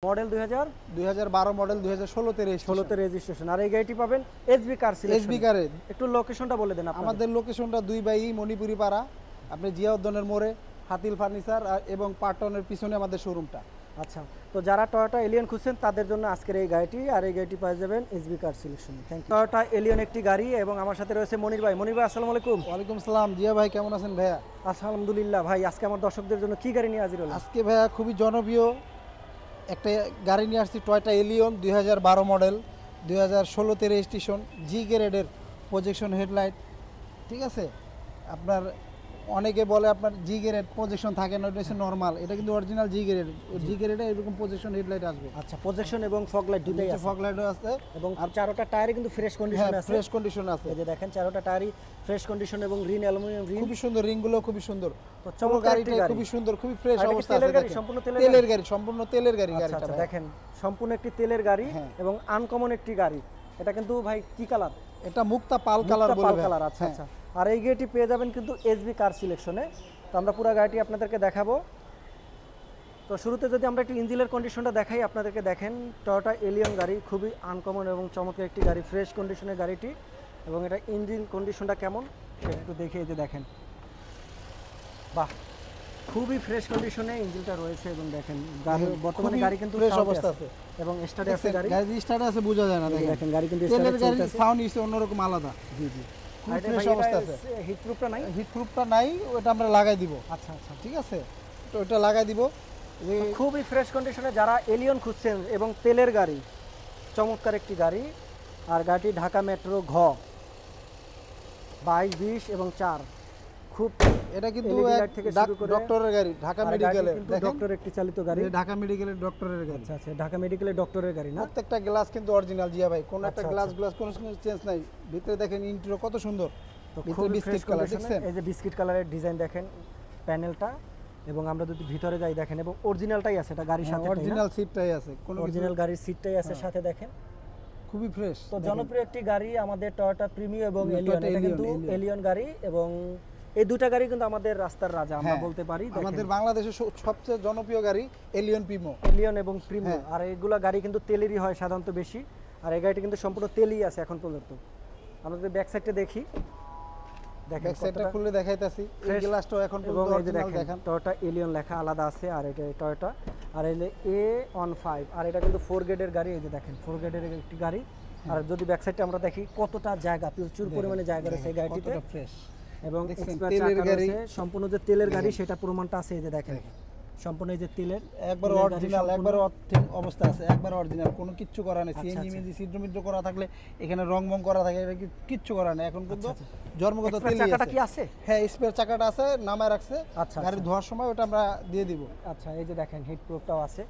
Model 2012 model 2016 তে registration. আর এই গাড়িটি পাবেন এসবি কার সিলেকশন। এসবি কারে। একটু লোকেশনটা বলে দেন আপনাদের। আমাদের লোকেশনটা 2 বাই মণিপুরি পাড়া, আপনি জিয়াউদ্দিনের মোড়ে, হাতিল ফার্নিচার এবং পাটনের পিছনে আমাদের শোরুমটা। আচ্ছা, তো যারা টয়োটা এলিয়ন খুঁজছেন তাদের জন্য আজকের এই গাড়িটি, আর এই গাড়িটি পেয়ে যাবেন SB car selection. Thank you. Toyota Allion একটি গাড়ি এবং আমার সাথে রয়েছে মনির ভাই। মনির ভাই আসসালামু আলাইকুম। ওয়ালাইকুম আসসালাম। জিয়া ভাই কেমন আছেন ভাইয়া? আলহামদুলিল্লাহ ভাই। আজকে আমার দর্শকদের জন্য কি গাড়ি নিয়ে হাজির হলেন? আজকে ভাইয়া খুবই জনপ্রিয় একটা গাড়ি নিয়ে আসছি, টয়োটা এলিয়ন 2012 মডেল 2016 তে রেজিস্ট্রেশন, জি গ্রেডের প্রজেকশন হেডলাইট। ঠিক আছে, আপনার অনেকে বলে আপনার জি গ্রেড প্রজেকশন থাকে না, এটা হচ্ছে নর্মাল, এটা কিন্তু অরিজিনাল জি গ্রেড। জি গ্রেডে এরকম প্রজেকশন হেডলাইট আসবে। আচ্ছা, প্রজেকশন এবং ফগ লাইট দুটোই আছে। ফগ লাইটও আছে এবং আর চারোটা টায়ারে কিন্তু ফ্রেশ কন্ডিশন আছে। ফ্রেশ কন্ডিশন আছে। এই যে দেখেন চারোটা টায়ারই ফ্রেশ কন্ডিশন এবং রিন অ্যালুমিনিয়াম রিন। খুবই সুন্দর, রিংগুলো খুবই সুন্দর। তো চমৎকার গাড়িটা গাড়ি, খুবই সুন্দর, খুবই ফ্রেশ অবস্থা আছে। তেলের গাড়ি, সম্পূর্ণ তেলের গাড়ি, সম্পূর্ণ তেলের গাড়ি। গাড়িটা দেখেন সম্পূর্ণ একটি তেলের গাড়ি এবং আনকমন একটি গাড়ি। এটা কিন্তু ভাই কি কালার? এটা মুক্তা পাল কালার বলে। পাল কালার। আচ্ছা আচ্ছা। আর এই গাড়িটি পেয়ে যাবেন কিন্তু এসবি কার সিলেকশনে। তো আমরা পুরো গাড়িটি আপনাদেরকে দেখাবো। তো শুরুতে যদি আমরা একটু ইঞ্জিনের কন্ডিশনটা দেখাই আপনাদেরকে, দেখেন টয়োটা এলিয়ন গাড়ি খুবই আনকমন এবং চমৎকার একটি গাড়ি, ফ্রেশ কন্ডিশনের গাড়িটি। এবং এটা ইঞ্জিন কন্ডিশনটা কেমন সেটা একটু দেখে যে দেখেন, বাহ, খুবই ফ্রেশ কন্ডিশনে ইঞ্জিনটা রয়েছে। এবং দেখেন বর্তমানে গাড়ি কিন্তু ফ্রেশ অবস্থা আছে এবং স্টার্টে আছে গাড়ি। গাড়ি স্টার্টে আছে, বোঝা যায় না। দেখেন গাড়ি কিন্তু তেলের গাড়ি, সাউন্ড ইস অন্যরকম আলাদা। জি জি। ফ্রেশ অবস্থা আছে। হিট প্রুফটা নাই? হিট প্রুফটা নাই, ওটা আমরা লাগাই দিব। আচ্ছা আচ্ছা, ঠিক আছে, তো ওটা লাগাই দিব। খুবই ফ্রেশ কন্ডিশনে যারা এলিয়ন খুঁজছেন এবং তেলের গাড়ি, চমৎকার একটি গাড়ি। আর গাড়িটি ঢাকা মেট্রো ঘ 22, 20 এবং 4। খুব এটা কিন্তু ডক্টরের গাড়ি, ঢাকা মেডিকেলে। দেখেন ডক্টর একটি চালিত গাড়ি, ঢাকা মেডিকেলের ডক্টরের গাড়ি। আচ্ছা আচ্ছা, ঢাকা মেডিকেলের ডক্টরের গাড়ি না? প্রত্যেকটা গ্লাস কিন্তু অরিজিনাল জিয়া ভাই, কোন একটা গ্লাস কোনো চেঞ্জ নাই। ভিতরে দেখেন ইন্টেরিয়র কত সুন্দর, ভিতরে বিস্কিট কালার। দেখছেন এই যে বিস্কিট কালারের ডিজাইন, দেখেন প্যানেলটা। এবং আমরা যদি ভিতরে যাই দেখেন, এবং অরিজিনালটাই আছে, এটা গাড়ির সাথে অরিজিনাল সিটটাই আছে, কোন অরিজিনাল গাড়ির সিটটাই আছে সাথে, দেখেন খুবই ফ্রেশ। তো জনপ্রিয় একটি গাড়ি আমাদের টয়োটা প্রিমিও এবং এলিয়ন। এটা কিন্তু এলিয়ন গাড়ি এবং এই দুটো গাড়ি কিন্তু আমাদের রাস্তার রাজা আমরা বলতে পারি। আমাদের বাংলাদেশের সবচেয়ে জনপ্রিয় গাড়ি এলিয়ন প্রিমো, এলিয়ন এবং প্রিমো। আর এগুলা গাড়ি কিন্তু তেলেরই হয় সাধারণত বেশি। আর এই গাড়িটি কিন্তু সম্পূর্ণ তেলই আছে এখন পর্যন্ত। আমরা যদি ব্যাক সাইডটা দেখি, দেখেন ব্যাক সাইডটা খুলে দেখাইতাছি। এই গ্লাসটাও এখন পর্যন্ত অরিজিনাল। দেখেন টয়োটা এলিয়ন লেখা আলাদা আছে, আর এটা টয়োটা। আর এই A15, আর এটা কিন্তু 4 গ্রেডের গাড়ি। এই যে দেখেন 4 গ্রেডের একটি গাড়ি। আর যদি ব্যাক সাইডটা আমরা দেখি, কতটা জায়গা, প্রচুর পরিমাণে জায়গা রয়েছে এই গাড়িটিতে। ফ্রেশ এবং তেলের গাড়ি, সম্পূর্ণ যে তেলের গাড়ি সেটা প্রমাণটা আছে। এই যে দেখেন সম্পূর্ণ এই যে তেলের একবার অরিজিনাল, একবার অবস্থা আছে, একবার অরিজিনাল, কোনো কিচ্ছু করা নেই। সিএনজি মেজি সিদ্রমিদ্র করা থাকলে, এখানে রং বং করা থাকে, এটা কিচ্ছু করা নেই। এখন কিন্তু জন্মগত তেল চাকাটা কি আছে? হ্যাঁ, স্পেয়ার চাকাটা আছে, নামায় রাখছে। আচ্ছা, গাড়ি ধোয়ার সময় ওটা আমরা দিয়ে দিব। আচ্ছা, এই যে দেখেন হিট প্রুফটাও আছে।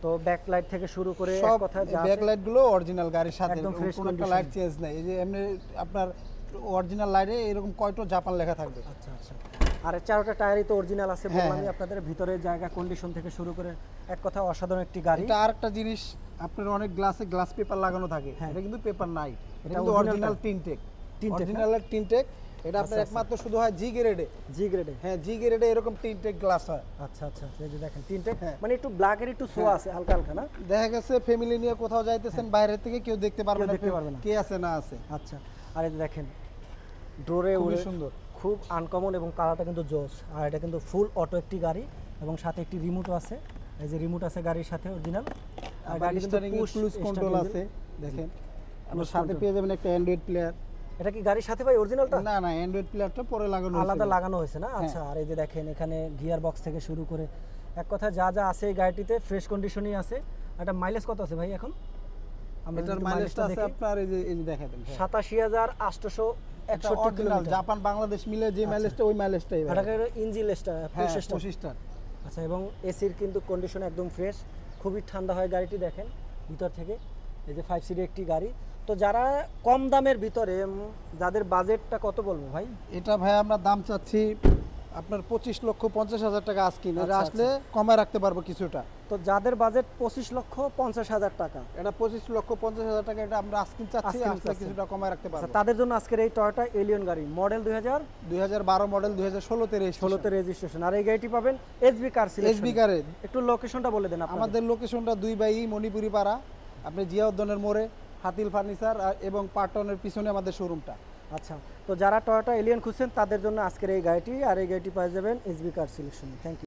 তো ব্যাক লাইট থেকে শুরু করে সব কথা, ব্যাক লাইট গুলো অরিজিনাল গাড়ির সাথে, একদম ফ্রেশ, কোনো একটা লাইট চেঞ্জ নাই। এই যে এমনি আপনার অরিজিনাল লাইটে এরকম কয়টো জাপান লেখা থাকবে। আচ্ছা আচ্ছা। আর চারোটা টায়ারই তো অরিজিনাল আছে বললাম আমি আপনাদের। ভিতরে জায়গা কন্ডিশন থেকে শুরু করে এক কথা অসাধারণ একটি গাড়ি। এটা আরেকটা জিনিস, আপনার অনেক গ্লাসে গ্লাস পেপার লাগানো থাকে, এটা কিন্তু পেপার নাই, এটা কিন্তু অরিজিনাল টিনটেক, অরিজিনাল টিনটেক। এটা আপনার একমাত্র শুধু হয় জি গ্রেডে। জি গ্রেডে? হ্যাঁ, জি গ্রেডে এরকম টিনটেক গ্লাস হয়। আচ্ছা আচ্ছা, এই যে দেখেন টিনটেক, মানে একটু ব্ল্যাকের একটু ছোঁয়া আছে হালকা হালকা না? দেখা গেছে ফ্যামিলি নিয়ে কোথাও যাইতেছেন, বাইরে থেকে কেউ দেখতে পারবে না কে আছে না আছে। আচ্ছা, আর এই যে দেখেন ডোরে খুবই সুন্দর, খুব আনকমন এবং কালারটা কিন্তু জোস। আর এটা কিন্তু ফুল অটো একটি গাড়ি এবং সাথে একটি রিমোটও আছে। এই যে রিমোট আছে গাড়ির সাথে অরিজিনাল। আর গাড়ি স্টারিং এ ক্রুজ কন্ট্রোল আছে। দেখেন আপনার সাথে পেয়ে যাবেন একটা অ্যান্ড্রয়েড প্লেয়ার। এটা কি গাড়ির সাথে ভাই অরিজিনালটা? না না, অ্যান্ড্রয়েড প্লেয়ারটা পরে লাগানো হয়েছে, আলাদা লাগানো হয়েছে না? আচ্ছা। আর এই যে দেখেন এখানে গিয়ার বক্স থেকে শুরু করে এক কথা যা যা আছে এই গাড়িটিতে ফ্রেশ কন্ডিশনই আছে। এটা মাইলেজ কত আছে ভাই এখন? আমরা এটার মাইলেজটা আছে আপনার এই যে দেখাই দেন, 87,861 কিলোমিটার। জাপান বাংলাদেশ মিলে যে মাইলেজটা, ওই মাইলেজটাই। এটা ইঞ্জিন পঁচিশ স্টার। আচ্ছা, এবং এসির কিন্তু কন্ডিশন একদম ফ্রেশ, খুবই ঠান্ডা হয় গাড়িটি। দেখেন ভিতর থেকে, এই যে 5 সিটের একটি গাড়ি। তো যারা কম দামের ভিতরে, যাদের বাজেটটা কত বলবো ভাই? এটা ভাই আমরা দাম চাচ্ছি আপনার 25,50,000 টাকা আস্কিন, এটা আচ্ছা, আসলে কমায় রাখতে পারবো কিছুটা। তো যাদের বাজেট 25,50,000 টাকা, এটা 25,50,000 টাকা, এটা আমরা আস্কিন চাচ্ছি, আস্কিন আসলে চাচ্ছেন। কিছুটা কমায় রাখতে আচ্ছা, পারবো। তাদের জন্য আজকের এই টয়োটা এলিয়ন গাড়ি মডেল 2012 মডেল, 2016 2016 রেজিস্ট্রেশন, আর এই গাড়িটি পাবেন এসবি কার সিলেকশন। এসবি কারে। একটু লোকেশনটা বলে দেন আপনাদের। আমাদের লোকেশনটা 2 বাই মণিপুরি পাড়া, আপনি জিয়াউদ্দিনের মোড়ে, হাতিল ফার্নিচার এবং পার্টনের পিছনে আমাদের শোরুমটা। আচ্ছা, তো যারা টয়োটা এলিয়ন খুঁজছেন তাদের জন্য আজকের এই গাড়িটি, আর এই গাড়িটি পেয়ে যাবেন SB car selection. Thank you.